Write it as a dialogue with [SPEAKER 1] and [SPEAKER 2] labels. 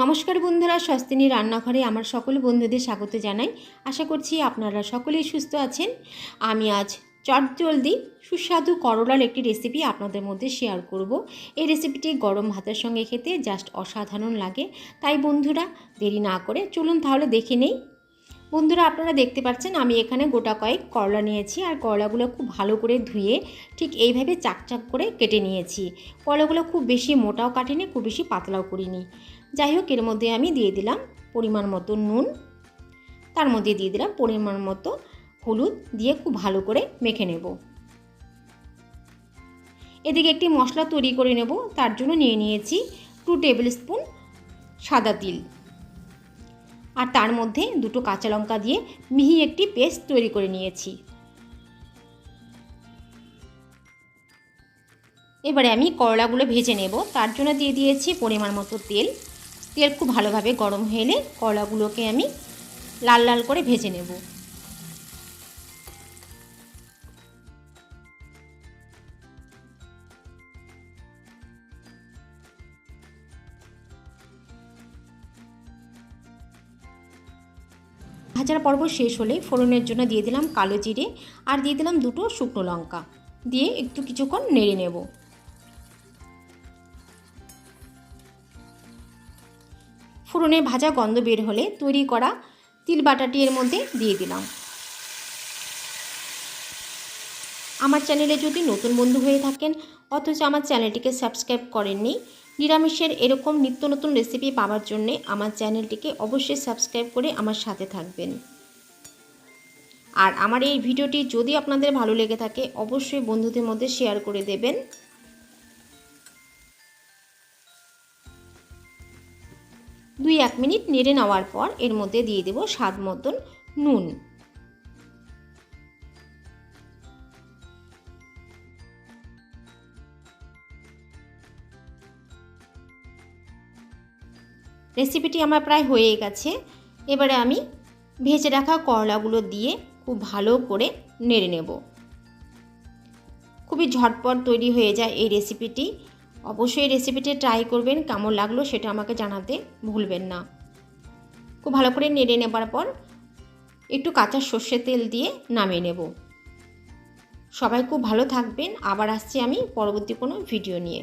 [SPEAKER 1] নমস্কার বন্ধুরা, স্বস্তিনী রান্নাঘরে আমার সকল বন্ধুদের স্বাগত জানাই। আশা করছি আপনারা সকলেই সুস্থ আছেন। আমি আজ চটজলদি সুস্বাদু করলার একটি রেসিপি আপনাদের মধ্যে শেয়ার করব। এই রেসিপিটি গরম ভাতের সঙ্গে খেতে জাস্ট অসাধারণ লাগে। তাই বন্ধুরা দেরি না করে চলুন তাহলে দেখে নেই। বন্ধুরা, আপনারা দেখতে পাচ্ছেন আমি এখানে গোটা কয়েক করলা নিয়েছি, আর করলাগুলো খুব ভালো করে ধুয়ে ঠিক এইভাবে চাকচাক করে কেটে নিয়েছি। করলাগুলো খুব বেশি মোটাও কাটিনি, খুব বেশি পাতলাও করিনি। যাই হোক, এর মধ্যে আমি দিয়ে দিলাম পরিমাণ মতো নুন, তার মধ্যে দিয়ে দিলাম পরিমাণ মতো হলুদ, দিয়ে খুব ভালো করে মেখে নেব। এদিকে একটি মশলা তৈরি করে নেব। তার জন্য নিয়ে নিয়েছি 2 টেবিল স্পুন সাদা তিল, আর তার মধ্যে 2টো কাঁচা লঙ্কা দিয়ে মিহি একটি পেস্ট তৈরি করে নিয়েছি। এবারে আমি করলাগুলো ভেজে নেব। তার জন্য দিয়ে দিয়েছি পরিমাণ মতো তেল। তেল খুব ভালোভাবে গরম হয়ে এলে করলাগুলোকে আমি লাল লাল করে ভেজে নেব। ভাজার পর্ব শেষ হলে ফোড়নের জন্য দিয়ে দিলাম কালো জিরে, আর দিয়ে দিলাম 2টো শুকনো লঙ্কা, দিয়ে একটু কিছুক্ষণ নেড়ে নেব। ফোড়নে ভাজা গন্ধ বের হলে তৈরি করা তিল বাটাটি এর মধ্যে দিয়ে দিলাম। আমার চ্যানেলে যদি নতুন বন্ধু হয়ে থাকেন অথচ আমার চ্যানেলটিকে সাবস্ক্রাইব করেননি, নিরামিষের এরকম নিত্য নতুন রেসিপি পাওয়ার জন্যে আমার চ্যানেলটিকে অবশ্যই সাবস্ক্রাইব করে আমার সাথে থাকবেন। আর আমার এই ভিডিওটি যদি আপনাদের ভালো লেগে থাকে অবশ্যই বন্ধুদের মধ্যে শেয়ার করে দেবেন। 2-1 মিনিট নেড়ে নেওয়ার পর এর মধ্যে দিয়ে দেব স্বাদ মতন নুন। রেসিপিটি আমার প্রায় হয়ে গেছে। এবারে আমি ভেজে রাখা করলাগুলো দিয়ে খুব ভালো করে নেড়ে নেব। খুবই ঝটপট তৈরি হয়ে যায় এই রেসিপিটি। অবশ্যই রেসিপিটি ট্রাই করবেন, কেমন লাগলো সেটা আমাকে জানাতে ভুলবেন না। খুব ভালো করে নেড়ে নেবার পর একটু কাঁচা সর্ষের তেল দিয়ে নামিয়ে নেব। সবাই খুব ভালো থাকবেন। আবার আসছি আমি পরবর্তী কোনো ভিডিও নিয়ে।